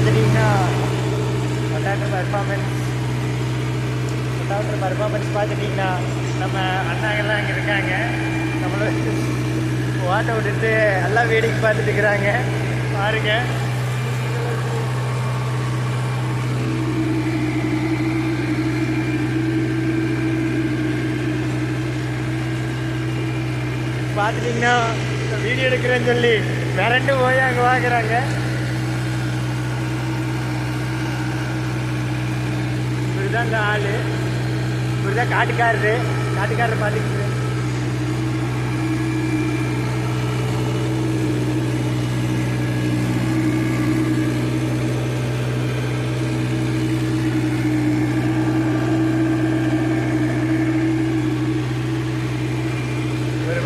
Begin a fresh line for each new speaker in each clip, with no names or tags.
பார்த்துட்டிங்கன்னா பர்ஃபார்மன்ஸ் பார்த்துட்டிங்கன்னா நம்ம அண்ணாங்கள்லாம் அங்கே இருக்காங்க. நம்மளும் ஓட்ட விட்டுட்டு எல்லாம் வேடிக்கை பார்த்துட்டு இருக்கிறாங்க. பாருங்க, பார்த்துட்டிங்கன்னா வீடியோ எடுக்கிறேன்னு சொல்லி விரண்டு போய் அங்கே வாங்குறாங்க. இவருதான் இந்த ஆள், இவருதான் காட்டுக்காரரு பார்த்துக்கிட்டு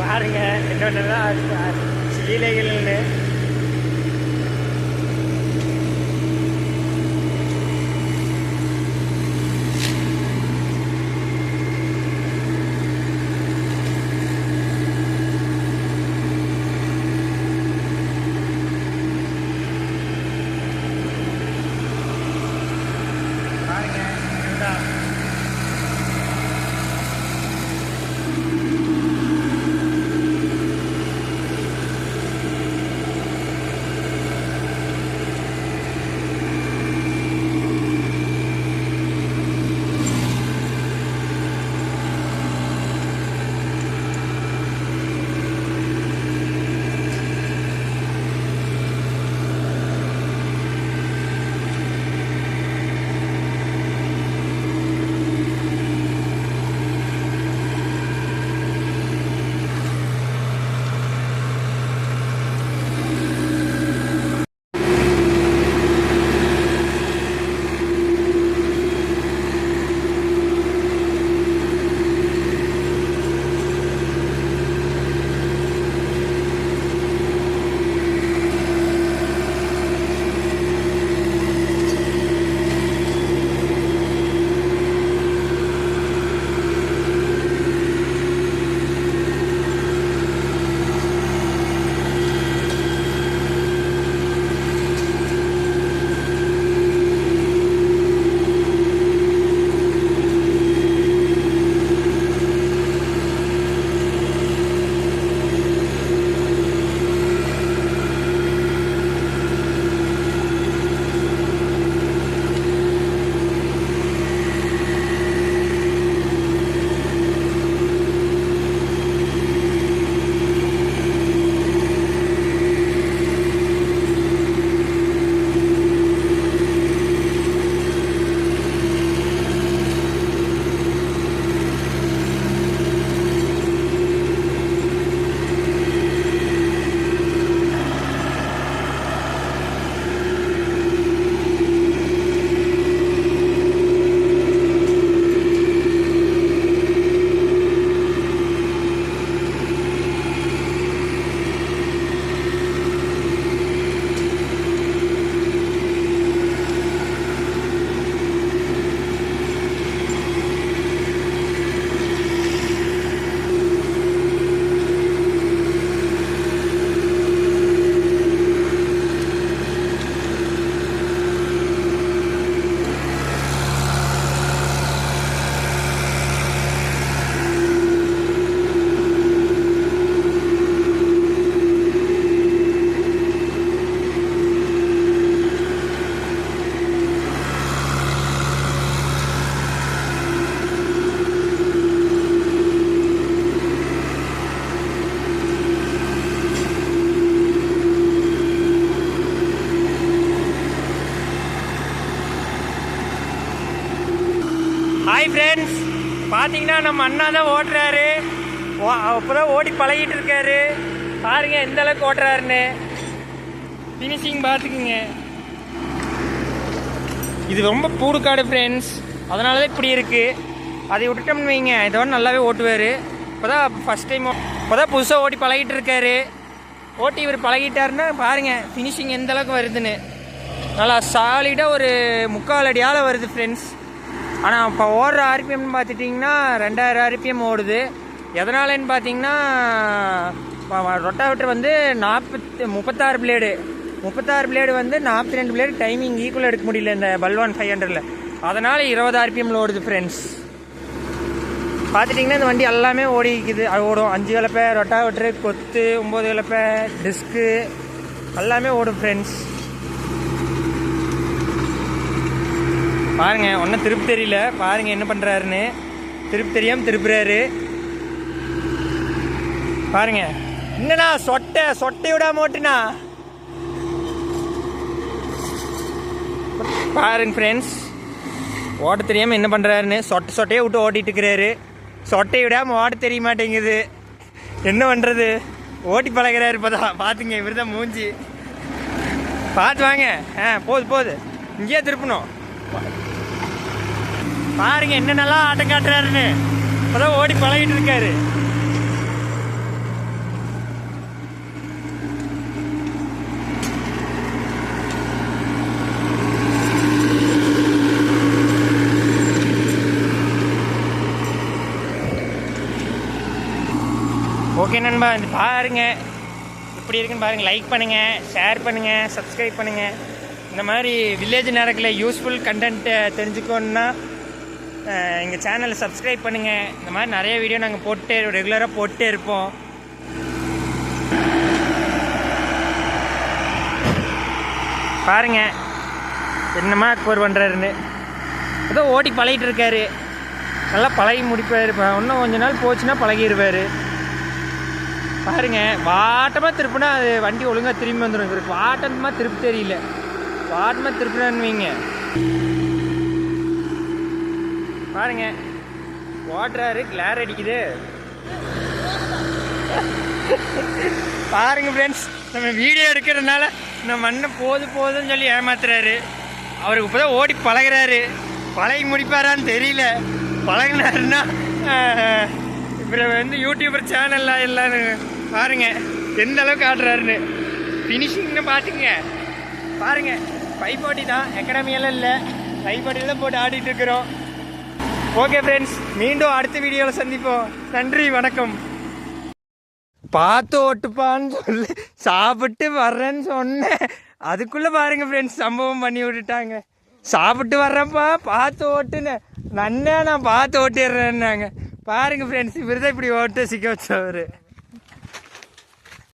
பாருங்க என்னென்னலாம் லீலைகள்னு. பாருங்க இதுதான் ஹாய் ஃப்ரெண்ட்ஸ், பார்த்தீங்கன்னா நம்ம அண்ணா தான் ஓட்டுறாரு. அப்போதான் ஓடி பழகிட்டு இருக்காரு. பாருங்க எந்த அளவுக்கு ஓட்டுறாருன்னு. ஃபினிஷிங் பார்த்துக்குங்க. இது ரொம்ப பூடுக்காடு ஃப்ரெண்ட்ஸ், அதனால தான் இப்படி இருக்குது. அதை விட்டுட்டோம்னு வைங்க, இதோட நல்லாவே ஓட்டுவார். இப்போதான் ஃபஸ்ட் டைம், இப்போதான் புதுசாக ஓட்டி பழகிட்டு இருக்காரு. ஓட்டி இவர் பழகிட்டாருன்னா பாருங்கள் ஃபினிஷிங் எந்த அளவுக்கு வருதுன்னு. நல்லா சாலிடாக ஒரு 3/4 அடியால் வருது ஃப்ரெண்ட்ஸ். ஆனால் இப்போ ஓடுற ஆர்பிஎம்னு பார்த்துட்டிங்கன்னா 2000 ஆர்பிஎம் ஓடுது. எதனாலன்னு பார்த்தீங்கன்னா ரொட்டாவேட்டர் வந்து 36 பிளேடு 36 பிளேடு வந்து 42 பிளேடு டைமிங் ஈக்குவல் எடுக்க முடியல இந்த பல்வான் 500ல். அதனால் 20 ஆர்பிஎம்ல ஓடுது ஃப்ரெண்ட்ஸ். பார்த்துட்டிங்கன்னா இந்த வண்டி எல்லாமே ஓடிக்குது. அது ஓடும். 5 கலப்பை, ரொட்டாவேட்டரு, கொத்து, 9 கலப்பை, டிஸ்க்கு எல்லாமே ஓடும் ஃப்ரெண்ட்ஸ். பாருங்கள், ஒன்றும் திருப்பி தெரியல. பாருங்கள் என்ன பண்ணுறாருன்னு. திருப்பி தெரியாமல் திருப்புறாரு. பாருங்க, என்னண்ணா சொட்டை விடாம ஓட்டுனா. பாருங்க ஃப்ரெண்ட்ஸ், ஓட்ட தெரியாமல் என்ன பண்ணுறாருன்னு. சொட்டையை விட்டு ஓட்டிகிட்டு இருக்கிறாரு. சொட்டையை விடாமல் ஓட்ட தெரிய மாட்டேங்குது. என்ன பண்ணுறது? ஓட்டி பழகிறாரு. இப்போதான் பார்த்துங்க, இவர் தான் மூஞ்சி. பார்த்து வாங்க. போகுது இங்கேயே திருப்பணும். பாருங்க என்ன நல்லா ஆட்டம் காட்டுறாருன்னு. இப்போதான் ஓடி பழகிட்டு இருக்காரு. ஓகே நண்பா, இந்த பாருங்கள் இப்படி இருக்குன்னு பாருங்கள். லைக் பண்ணுங்கள், ஷேர் பண்ணுங்கள், சப்ஸ்கிரைப் பண்ணுங்கள். இந்த மாதிரி வில்லேஜ் நடக்கல யூஸ்ஃபுல் கண்டென்ட்டை தெரிஞ்சுக்கணுன்னா எங்கள் சேனலை சப்ஸ்கிரைப் பண்ணுங்கள். இந்த மாதிரி நிறைய வீடியோ நாங்கள் ரெகுலராக போட்டே இருப்போம். பாருங்கள் என்னமா கோர் பண்ணுறாருன்னு. ஏதோ ஓட்டி பழகிட்டு இருக்காரு. நல்லா பழகி முடிப்பார். இன்னும் கொஞ்ச நாள் போச்சுன்னா பழகிடுவார். பாருங்க, வாட்டமாக திருப்பினா அது வண்டி ஒழுங்காக திரும்பி வந்துடும். இவருக்கு வாட்டமாக திருப்பி தெரியல. வாட்டமாக திருப்பினான்னு வைங்க. பாருங்க ஓட்டுறாரு, கிளார் அடிக்குது. பாருங்க ஃப்ரெண்ட்ஸ், நம்ம வீடியோ எடுக்கிறதுனால நம்ம மண்ணை போதுன்னு சொல்லி ஏமாத்துறாரு. அவருக்கு இப்போதான் ஓடி பழகிறாரு. பழகி முடிப்பாரான்னு தெரியல. பழகினாருன்னா இவர் வந்து யூடியூபர் சேனல்லாம் எல்லாம் பாருங்க எந்த அளவுக்கு ஆடுறாருன்னு. ஃபினிஷிங்னு பார்த்துங்க. பாருங்க, 540 தான், அகாடமியெல்லாம் இல்லை. 540 தான் போட்டு ஆடிட்டு இருக்கிறோம். ஓகே ஃப்ரெண்ட்ஸ், மீண்டும் அடுத்த வீடியோவில் சந்திப்போம். நன்றி, வணக்கம். பார்த்து ஓட்டுப்பான்னு சொல்லி சாப்பிட்டு வர்றேன்னு சொன்னேன். அதுக்குள்ளே பாருங்க ஃப்ரெண்ட்ஸ், சம்பவம் பண்ணி விட்டுட்டாங்க. சாப்பிட்டு வர்றேன்ப்பா, பார்த்து ஓட்டுன்னு. நான் பார்த்து ஓட்டிடுறேன்னாங்க. பாருங்க ஃப்ரெண்ட்ஸ், இவர் தான் இப்படி ஓட்ட சிக்க வச்சவர்.